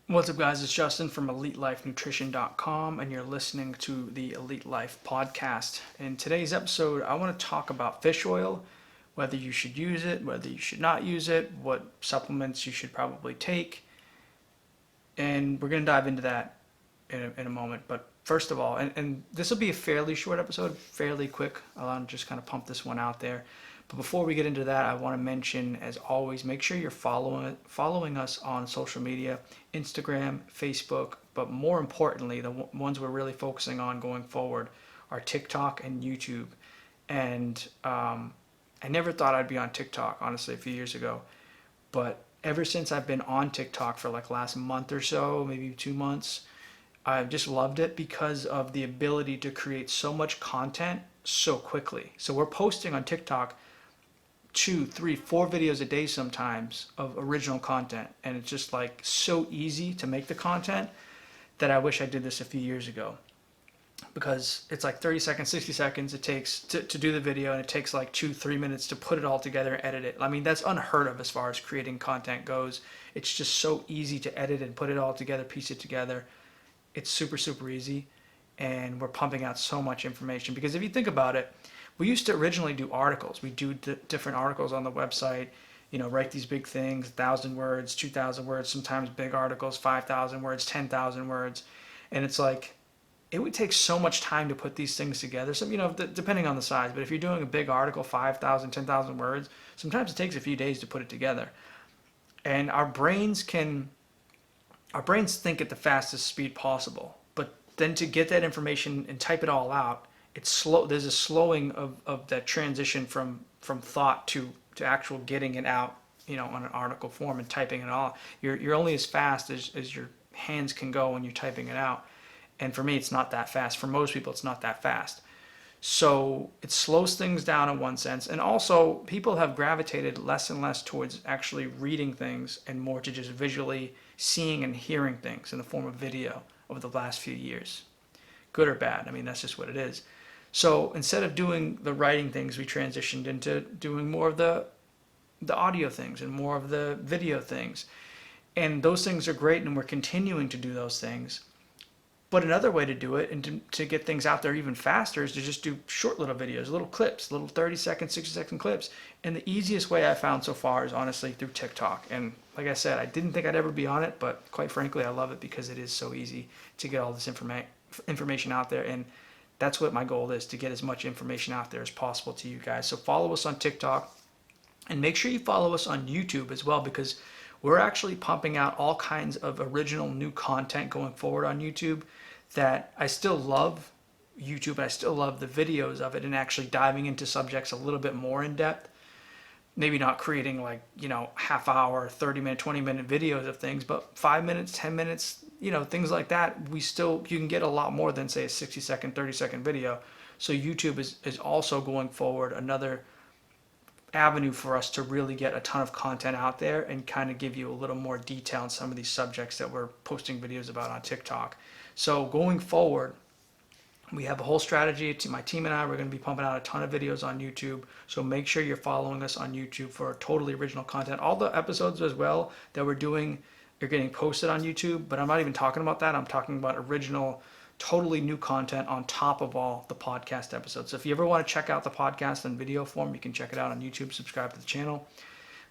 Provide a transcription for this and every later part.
What's up, guys? It's Justin from EliteLifeNutrition.com, and you're listening to the Elite Life podcast. In today's episode, I want to talk about fish oil, whether you should use it, whether you should not use it, what supplements you should probably take, and we're going to dive into that in a moment. But first of all, and this will be a fairly short episode, fairly quick. I'll just kind of pump this one out there. But before we get into that, I want to mention, as always, make sure you're following us on social media, Instagram, Facebook, but more importantly, the ones we're really focusing on going forward are TikTok and YouTube. And I never thought I'd be on TikTok, honestly, a few years ago. But ever since I've been on TikTok for like last month or so, maybe 2 months, I've just loved it because of the ability to create so much content so quickly. So we're posting on TikTok two, three, four videos a day sometimes of original content. And it's just like so easy to make the content that I wish I did this a few years ago. Because it's like 30 seconds, 60 seconds it takes to do the video, and it takes like 2, 3 minutes to put it all together and edit it. I mean, that's unheard of as far as creating content goes. It's just so easy to edit and put it all together, piece it together. It's super, super easy. And we're pumping out so much information. Because if you think about it, we used to originally do articles. We do different articles on the website, write these big things, 1,000 words, 2,000 words, sometimes big articles, 5,000 words, 10,000 words. And it's like, it would take so much time to put these things together. So, depending on the size, but if you're doing a big article, 5,000, 10,000 words, sometimes it takes a few days to put it together. And our brains think at the fastest speed possible. But then to get that information and type it all out, it's slow. There's a slowing of that transition from thought to actual getting it out, on an article form and typing it all. You're only as fast as your hands can go when you're typing it out. And for me, it's not that fast. For most people, it's not that fast. So it slows things down in one sense. And also, people have gravitated less and less towards actually reading things and more to just visually seeing and hearing things in the form of video over the last few years. Good or bad, I mean, that's just what it is. So instead of doing the writing things, we transitioned into doing more of the audio things and more of the video things. And those things are great, and we're continuing to do those things. But another way to do it and to get things out there even faster is to just do short little videos, little clips, little 30-second, 60-second clips. And the easiest way I found so far is honestly through TikTok. And like I said, I didn't think I'd ever be on it, but quite frankly, I love it because it is so easy to get all this information out there. And that's what my goal is, to get as much information out there as possible to you guys. So follow us on TikTok, and make sure you follow us on YouTube as well, because we're actually pumping out all kinds of original new content going forward on YouTube that I still love YouTube. I still love the videos of it and actually diving into subjects a little bit more in depth. Maybe not creating like, half hour, 30-minute, 20-minute videos of things, but 5 minutes, 10 minutes, things like that. You can get a lot more than, say, a 60-second, 30-second video. So YouTube is also going forward another avenue for us to really get a ton of content out there and kind of give you a little more detail on some of these subjects that we're posting videos about on TikTok. So going forward, we have a whole strategy. My team and I, we're going to be pumping out a ton of videos on YouTube. So make sure you're following us on YouTube for totally original content. All the episodes as well that we're doing are getting posted on YouTube, but I'm not even talking about that. I'm talking about original, totally new content on top of all the podcast episodes. So if you ever want to check out the podcast in video form, you can check it out on YouTube, subscribe to the channel.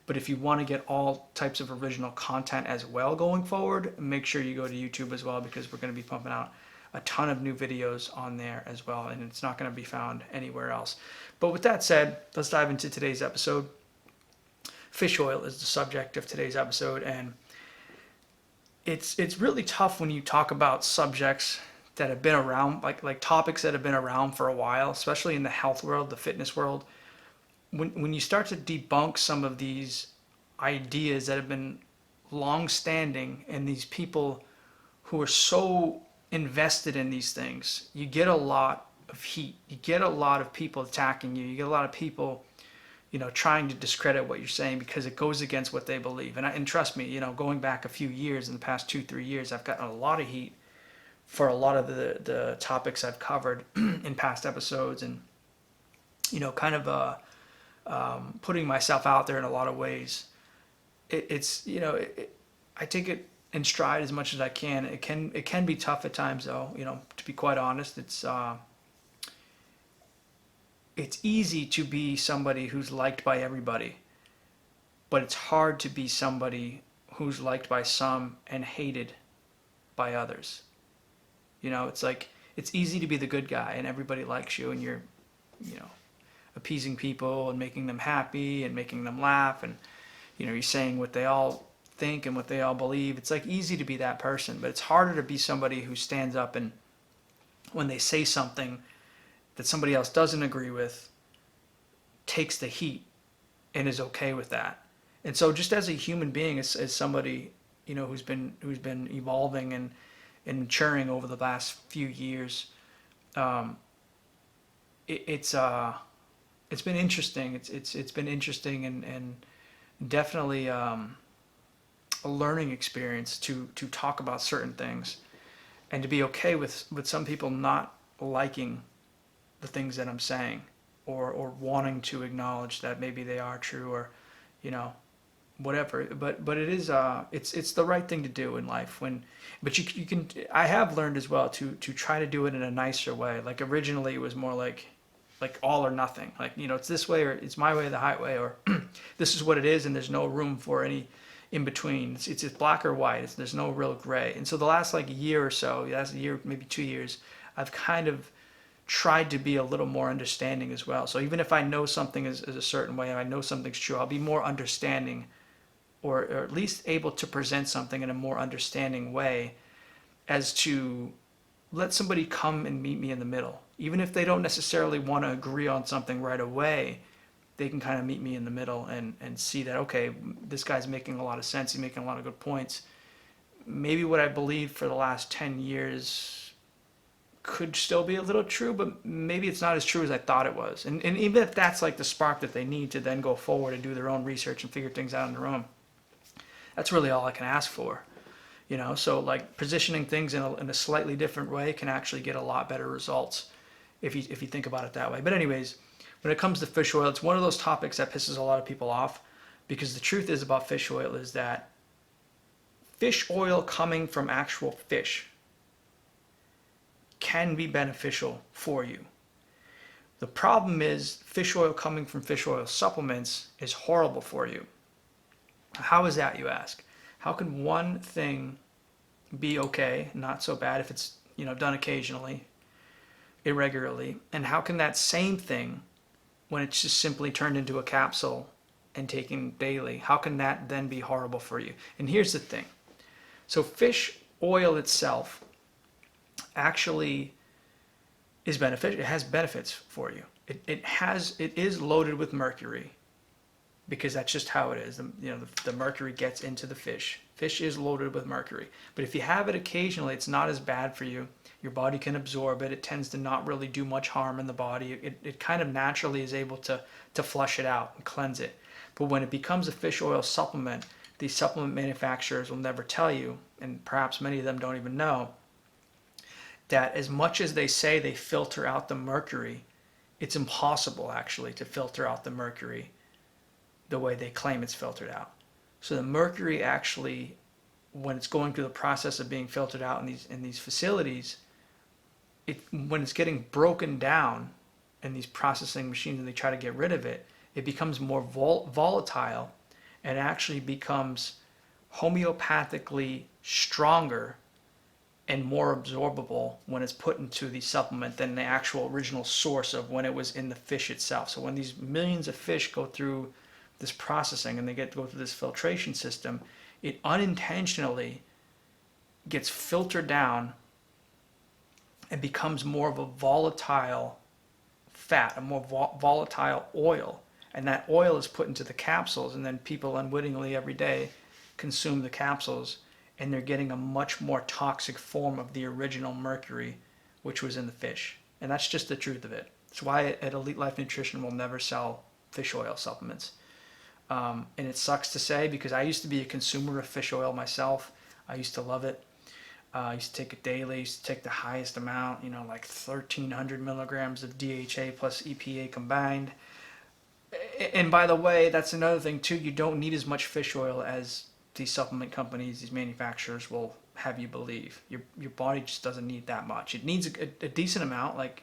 But if you want to get all types of original content as well going forward, make sure you go to YouTube as well, because we're going to be pumping out a ton of new videos on there as well, and it's not going to be found anywhere else. But with that said, let's dive into today's episode. Fish oil is the subject of today's episode, and it's really tough when you talk about subjects that have been around, like topics that have been around for a while, especially in the health world, the fitness world. When you start to debunk some of these ideas that have been long standing, and these people who are so invested in these things, you get a lot of heat. You get a lot of people attacking you. You get a lot of people, trying to discredit what you're saying because it goes against what they believe. And trust me, going back a few years, in the past 2-3 years, I've gotten a lot of heat for a lot of the topics I've covered in past episodes, and kind of putting myself out there in a lot of ways. I take it in stride as much as I can. It can be tough at times, though. To be quite honest, it's easy to be somebody who's liked by everybody, but it's hard to be somebody who's liked by some and hated by others. It's like it's easy to be the good guy and everybody likes you and you're, you know, appeasing people and making them happy and making them laugh and you're saying what they all think and what they all believe. It's like easy to be that person, but it's harder to be somebody who stands up and when they say something that somebody else doesn't agree with, takes the heat and is okay with that. And so just as a human being, as somebody, who's been evolving and maturing over the last few years, um, it's been interesting. It's been interesting and definitely a learning experience to talk about certain things and to be okay with some people not liking the things that I'm saying or wanting to acknowledge that maybe they are true or you know whatever. But it is it's the right thing to do in life. But you can, I have learned as well to try to do it in a nicer way. Like originally it was more like all or nothing. Like, it's this way or it's my way or the highway, or this is what it is and there's no room for any in between. It's black or white. There's no real gray. And so the last like year or so, last year, maybe 2 years, I've kind of tried to be a little more understanding as well. So even if I know something is a certain way and I know something's true, I'll be more understanding, or at least able to present something in a more understanding way, as to let somebody come and meet me in the middle. Even if they don't necessarily want to agree on something right away, they can kind of meet me in the middle and see that, okay, this guy's making a lot of sense. He's making a lot of good points. Maybe what I believed for the last 10 years could still be a little true, but maybe it's not as true as I thought it was. And even if that's like the spark that they need to then go forward and do their own research and figure things out on their own, that's really all I can ask for. So like positioning things in a slightly different way can actually get a lot better results if you think about it that way. But anyways, when it comes to fish oil, it's one of those topics that pisses a lot of people off, because the truth is about fish oil is that fish oil coming from actual fish can be beneficial for you. The problem is fish oil coming from fish oil supplements is horrible for you. How is that, you ask? How can one thing be okay, not so bad if it's done occasionally, irregularly, and how can that same thing, when it's just simply turned into a capsule and taken daily, how can that then be horrible for you? And here's the thing. So fish oil itself actually is beneficial. It has benefits for you. It is loaded with mercury, because that's just how it is. The mercury gets into the fish. Fish is loaded with mercury. But if you have it occasionally, it's not as bad for you. Your body can absorb it. It tends to not really do much harm in the body. It kind of naturally is able to flush it out and cleanse it. But when it becomes a fish oil supplement, these supplement manufacturers will never tell you, and perhaps many of them don't even know, that as much as they say they filter out the mercury, it's impossible actually to filter out the mercury the way they claim it's filtered out. So the mercury actually, when it's going through the process of being filtered out in these facilities, when it's getting broken down in these processing machines and they try to get rid of it, it becomes more volatile and actually becomes homeopathically stronger and more absorbable when it's put into the supplement than the actual original source of when it was in the fish itself. So when these millions of fish go through this processing and they go through this filtration system, it unintentionally gets filtered down and becomes more of a volatile fat, a more volatile oil. And that oil is put into the capsules, and then people unwittingly every day consume the capsules, and they're getting a much more toxic form of the original mercury which was in the fish. And that's just the truth of it. It's why at Elite Life Nutrition we'll never sell fish oil supplements. And it sucks to say, because I used to be a consumer of fish oil myself. I used to love it. I used to take it daily. I used to take the highest amount, like 1,300 milligrams of DHA plus EPA combined. And by the way, that's another thing too. You don't need as much fish oil as these supplement companies, these manufacturers will have you believe. Your body just doesn't need that much. It needs a decent amount, like,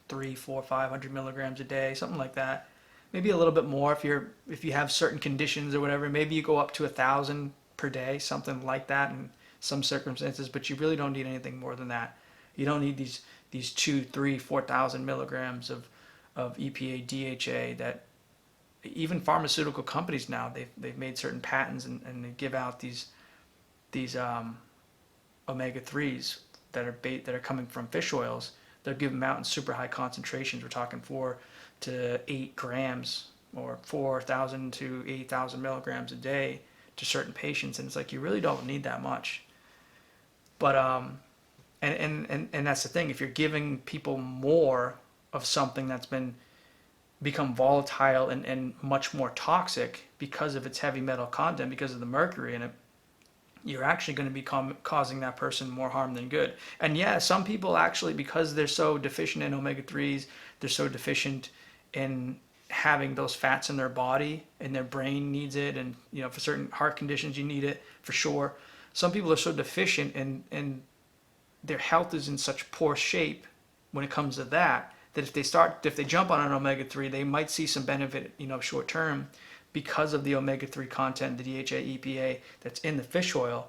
3, 4, 500 milligrams a day, something like that. Maybe a little bit more if you have certain conditions or whatever. Maybe you go up to 1,000 per day, something like that in some circumstances. But you really don't need anything more than that. You don't need these 2, 3, 4,000 milligrams of EPA, DHA that even pharmaceutical companies now they've made certain patents and they give out these omega-3s that are coming from fish oils. They'll give them out in super high concentrations. We're talking 4 to 8 grams or 4,000 to 8,000 milligrams a day to certain patients, and it's like you really don't need that much. But and that's the thing. If you're giving people more of something that's become volatile and much more toxic because of its heavy metal content, because of the mercury in it, you're actually going to be causing that person more harm than good. And yeah, some people actually, because they're so deficient in omega-3s, they're so deficient in having those fats in their body, and their brain needs it, and for certain heart conditions you need it for sure. Some people are so deficient and their health is in such poor shape when it comes to that if they jump on an omega-3, they might see some benefit short term, because of the omega-3 content, the DHA, EPA that's in the fish oil.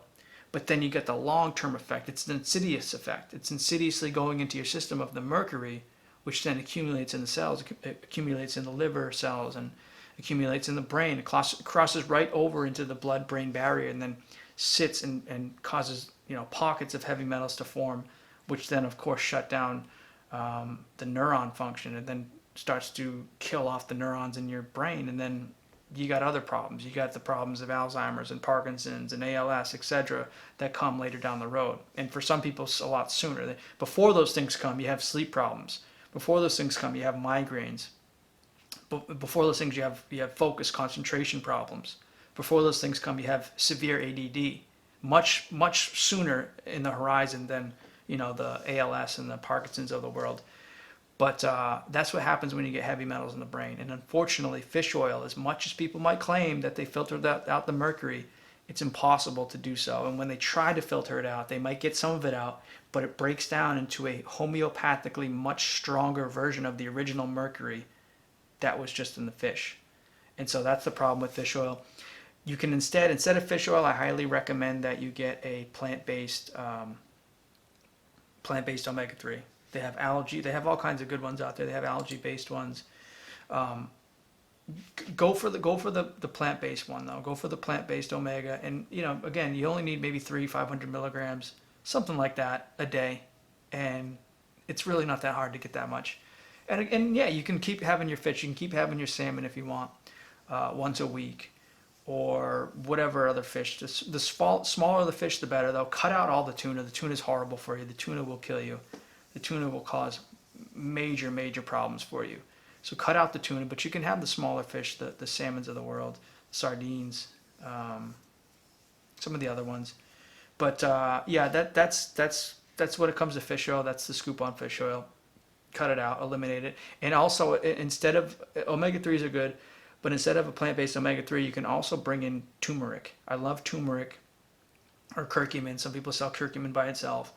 But then you get the long-term effect. It's an insidious effect. It's insidiously going into your system of the mercury, which then accumulates in the cells, accumulates in the liver cells, and accumulates in the brain. It crosses right over into the blood-brain barrier, and then sits and causes pockets of heavy metals to form, which then of course shut down the neuron function, and then starts to kill off the neurons in your brain, and then you got other problems. You got the problems of Alzheimer's and Parkinson's and ALS, etc., that come later down the road. And for some people, a lot sooner. Before those things come, you have sleep problems. Before those things come, you have migraines. Before those things, you have focus, concentration problems. Before those things come, you have severe ADD. Much sooner in the horizon than the ALS and the Parkinson's of the world. But that's what happens when you get heavy metals in the brain. And unfortunately, fish oil, as much as people might claim that they filtered out the mercury, it's impossible to do so. And when they try to filter it out, they might get some of it out, but it breaks down into a homeopathically much stronger version of the original mercury that was just in the fish. And so that's the problem with fish oil. You can instead of fish oil, I highly recommend that you get a plant-based omega-3. They have they have all kinds of good ones out there. They have algae-based ones. Go for the plant-based one though. Go for the plant-based omega, and again, you only need maybe 500 milligrams, something like that, a day, and it's really not that hard to get that much. And yeah, you can keep having your fish. You can keep having your salmon if you want, once a week, or whatever other fish. The smaller the fish, the better. Though, cut out all the tuna. The tuna is horrible for you. The tuna will kill you. The tuna will cause major problems for you. So cut out the tuna, but you can have the smaller fish, the salmons of the world, sardines, some of the other ones. But yeah, that's what it comes to fish oil. That's the scoop on fish oil. Cut it out, eliminate it. And also, instead of omega-3s are good, but instead of a plant-based omega-3, you can also bring in turmeric. I love turmeric, or curcumin. Some people sell curcumin by itself.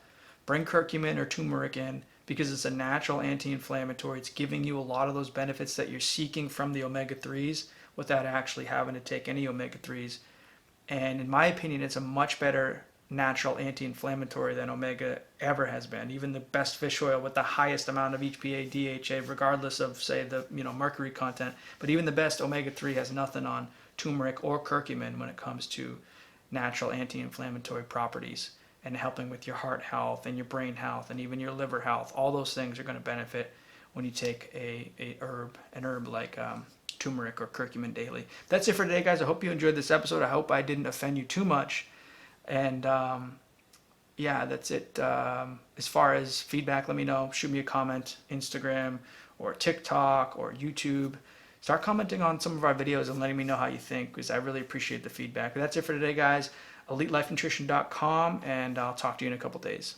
Bring curcumin or turmeric in, because it's a natural anti-inflammatory. It's giving you a lot of those benefits that you're seeking from the omega-3s without actually having to take any omega-3s. And in my opinion, it's a much better natural anti-inflammatory than omega ever has been. Even the best fish oil with the highest amount of EPA, DHA, regardless of, say, the mercury content, but even the best omega-3 has nothing on turmeric or curcumin when it comes to natural anti-inflammatory properties and helping with your heart health and your brain health and even your liver health. All those things are going to benefit when you take an herb like turmeric or curcumin daily. That's it for today, guys. I hope you enjoyed this episode. I hope I didn't offend you too much. And yeah, that's it. As far as feedback, let me know. Shoot me a comment, Instagram or TikTok or YouTube. Start commenting on some of our videos and letting me know how you think, because I really appreciate the feedback. But that's it for today, guys. EliteLifeNutrition.com, and I'll talk to you in a couple days.